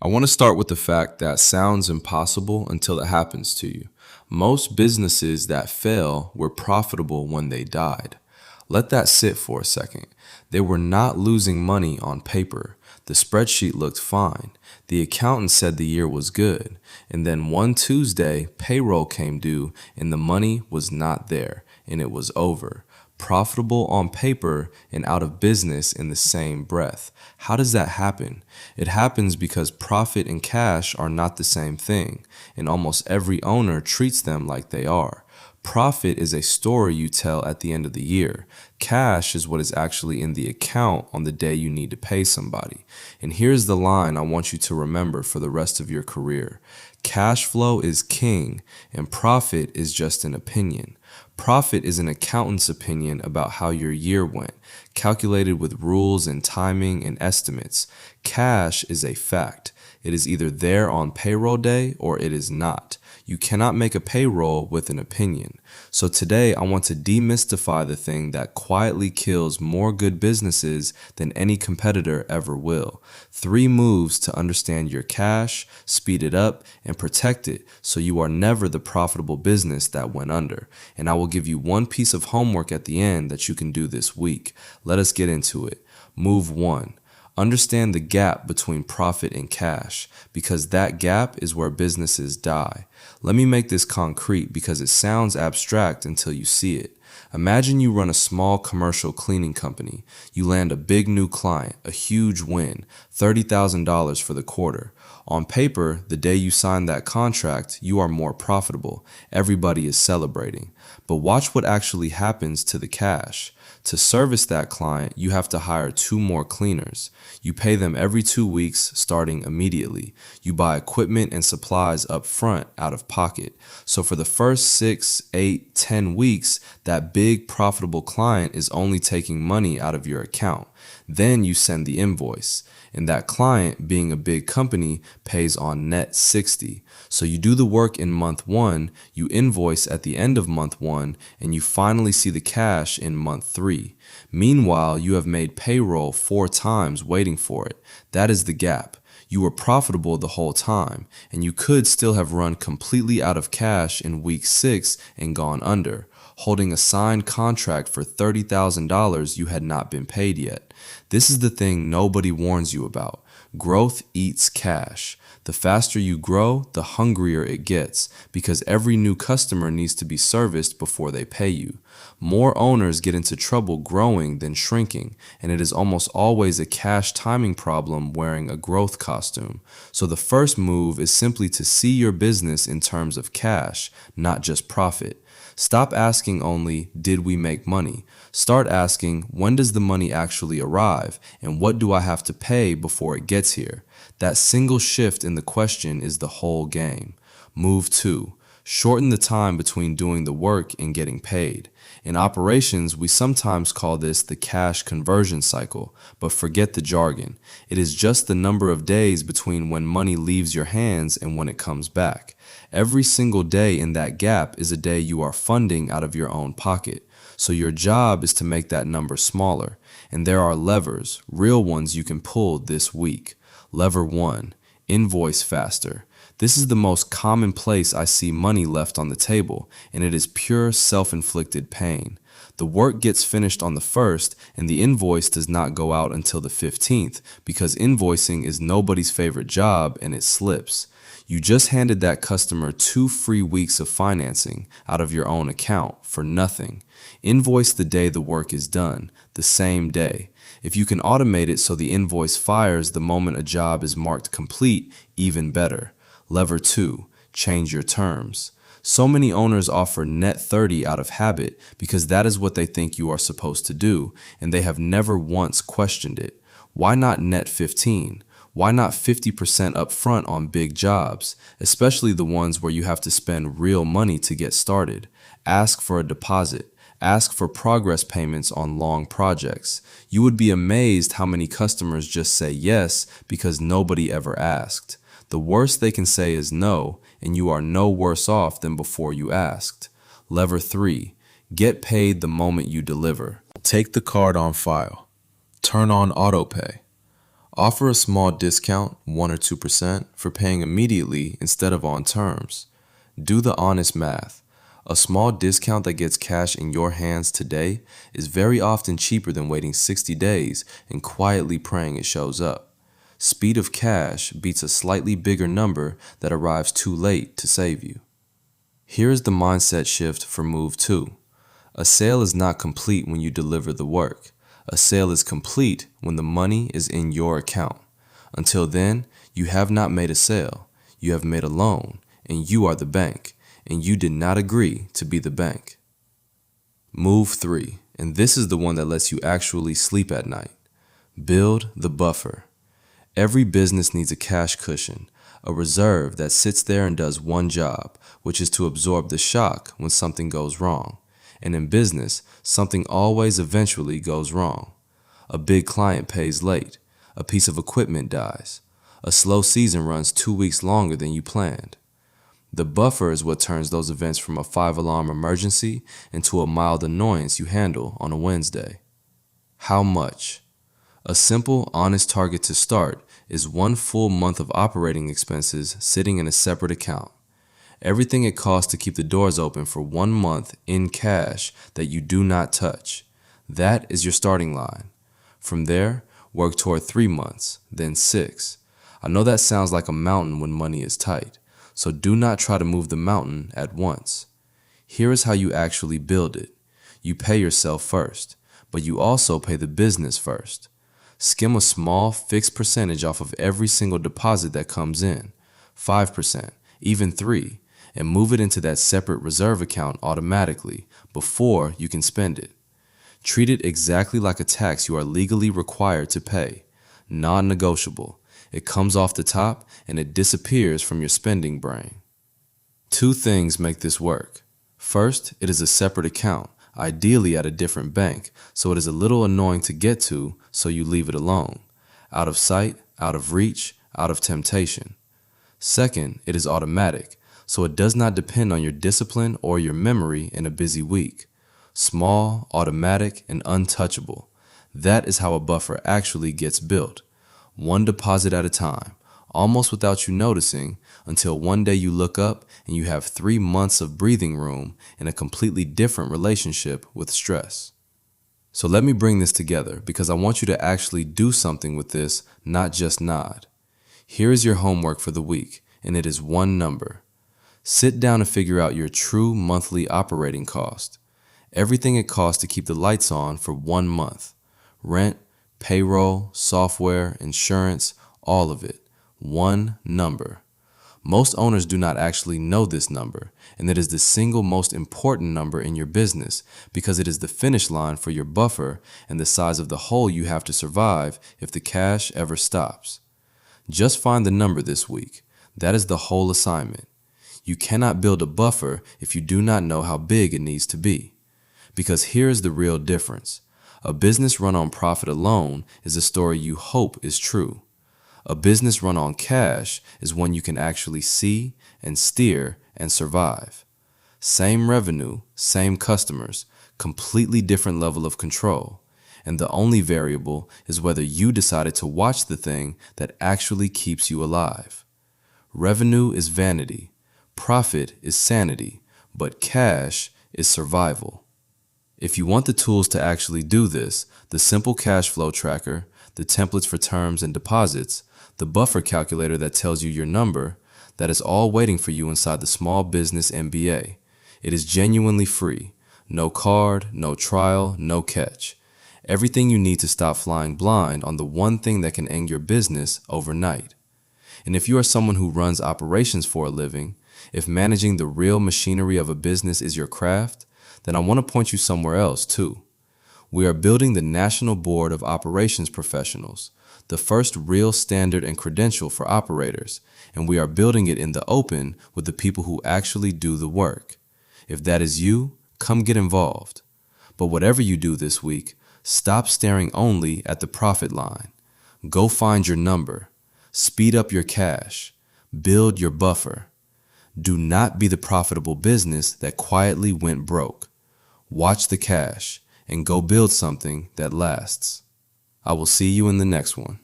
I want to start with the fact that sounds impossible until it happens to you. Most businesses that fail were profitable when they died. Let that sit for a second. They were not losing money on paper. The spreadsheet looked fine. The accountant said the year was good. And then one Tuesday, payroll came due and the money was not there and it was over. Profitable on paper and out of business in the same breath. How does that happen? It happens because profit and cash are not the same thing, and almost every owner treats them like they are. Profit is a story you tell at the end of the year. Cash is what is actually in the account on the day you need to pay somebody. And here's the line I want you to remember for the rest of your career. Cash flow is king, and profit is just an opinion. Profit is an accountant's opinion about how your year went, calculated with rules and timing and estimates. Cash is a fact. It is either there on payroll day or it is not. You cannot make a payroll with an opinion. So today I want to demystify the thing that quietly kills more good businesses than any competitor ever will. 3 moves to understand your cash, speed it up, and protect it so you are never the profitable business that went under. And I will give you one piece of homework at the end that you can do this week. Let us get into it. Move 1. Understand the gap between profit and cash, because that gap is where businesses die. Let me make this concrete because it sounds abstract until you see it. Imagine you run a small commercial cleaning company. You land a big new client, a huge win, $30,000 for the quarter. On paper, the day you sign that contract, you are more profitable. Everybody is celebrating. But watch what actually happens to the cash. To service that client, you have to hire 2 more cleaners. You pay them every 2 weeks, starting immediately. You buy equipment and supplies up front out of pocket. So for the first 6, 8, 10 weeks, that big profitable client is only taking money out of your account. Then you send the invoice. And that client, being a big company, pays on net 60. So you do the work in month 1, you invoice at the end of month 1, and you finally see the cash in month 3. Meanwhile, you have made payroll 4 times waiting for it. That is the gap. You were profitable the whole time, and you could still have run completely out of cash in week 6 and gone under, holding a signed contract for $30,000 you had not been paid yet. This is the thing nobody warns you about. Growth eats cash. The faster you grow, the hungrier it gets, because every new customer needs to be serviced before they pay you. More owners get into trouble growing than shrinking, and it is almost always a cash timing problem wearing a growth costume. So the first move is simply to see your business in terms of cash, not just profit. Stop asking only, did we make money? Start asking, when does the money actually arrive, and what do I have to pay before it gets here? That single shift in the question is the whole game. Move 2. Shorten the time between doing the work and getting paid. In operations, we sometimes call this the cash conversion cycle, but forget the jargon. It is just the number of days between when money leaves your hands and when it comes back. Every single day in that gap is a day you are funding out of your own pocket. So your job is to make that number smaller. And there are levers, real ones you can pull this week. Lever 1, invoice faster. This is the most common place I see money left on the table, and it is pure self-inflicted pain. The work gets finished on the 1st, and the invoice does not go out until the 15th, because invoicing is nobody's favorite job and it slips. You just handed that customer 2 free weeks of financing out of your own account for nothing. Invoice the day the work is done, the same day. If you can automate it so the invoice fires the moment a job is marked complete, even better. Lever 2, change your terms. So many owners offer net 30 out of habit because that is what they think you are supposed to do, and they have never once questioned it. Why not net 15? Why not 50% upfront on big jobs, especially the ones where you have to spend real money to get started? Ask for a deposit. Ask for progress payments on long projects. You would be amazed how many customers just say yes because nobody ever asked. The worst they can say is no, and you are no worse off than before you asked. Lever 3, get paid the moment you deliver. Take the card on file. Turn on autopay. Offer a small discount, 1 or 2%, for paying immediately instead of on terms. Do the honest math. A small discount that gets cash in your hands today is very often cheaper than waiting 60 days and quietly praying it shows up. Speed of cash beats a slightly bigger number that arrives too late to save you. Here is the mindset shift for move 2. A sale is not complete when you deliver the work. A sale is complete when the money is in your account. Until then, you have not made a sale. You have made a loan, and you are the bank, and you did not agree to be the bank. Move 3, and this is the one that lets you actually sleep at night. Build the buffer. Every business needs a cash cushion, a reserve that sits there and does one job, which is to absorb the shock when something goes wrong. And in business, something always eventually goes wrong. A big client pays late. A piece of equipment dies. A slow season runs 2 weeks longer than you planned. The buffer is what turns those events from a 5-alarm emergency into a mild annoyance you handle on a Wednesday. How much? A simple, honest target to start is 1 full month of operating expenses sitting in a separate account. Everything it costs to keep the doors open for 1 month in cash that you do not touch. That is your starting line. From there, work toward 3 months, then 6. I know that sounds like a mountain when money is tight, so do not try to move the mountain at once. Here is how you actually build it. You pay yourself first, but you also pay the business first. Skim a small fixed percentage off of every single deposit that comes in, 5%, even 3%, and move it into that separate reserve account automatically before you can spend it. Treat it exactly like a tax you are legally required to pay, non-negotiable. It comes off the top and it disappears from your spending brain. 2 things make this work. First, it is a separate account, ideally at a different bank, so it is a little annoying to get to, so you leave it alone. Out of sight, out of reach, out of temptation. Second, it is automatic, so it does not depend on your discipline or your memory in a busy week. Small, automatic, and untouchable. That is how a buffer actually gets built. 1 deposit at a time, almost without you noticing, until one day you look up and you have 3 months of breathing room in a completely different relationship with stress. So let me bring this together because I want you to actually do something with this, not just nod. Here is your homework for the week, and it is 1 number. Sit down and figure out your true monthly operating cost. Everything it costs to keep the lights on for 1 month. Rent, payroll, software, insurance, all of it. 1 number. Most owners do not actually know this number, and it is the single most important number in your business because it is the finish line for your buffer and the size of the hole you have to survive if the cash ever stops. Just find the number this week. That is the whole assignment. You cannot build a buffer if you do not know how big it needs to be. Because here is the real difference. A business run on profit alone is a story you hope is true. A business run on cash is one you can actually see and steer and survive. Same revenue, same customers, completely different level of control. And the only variable is whether you decided to watch the thing that actually keeps you alive. Revenue is vanity. Profit is sanity, but cash is survival. If you want the tools to actually do this, the simple cash flow tracker, the templates for terms and deposits, the buffer calculator that tells you your number, that is all waiting for you inside the Small Business MBA. It is genuinely free. No card, no trial, no catch. Everything you need to stop flying blind on the one thing that can end your business overnight. And if you are someone who runs operations for a living, if managing the real machinery of a business is your craft, then I want to point you somewhere else too. We are building the National Board of Operations Professionals, the first real standard and credential for operators, and we are building it in the open with the people who actually do the work. If that is you, come get involved. But whatever you do this week, stop staring only at the profit line. Go find your number. Speed up your cash. Build your buffer. Do not be the profitable business that quietly went broke. Watch the cash and go build something that lasts. I will see you in the next one.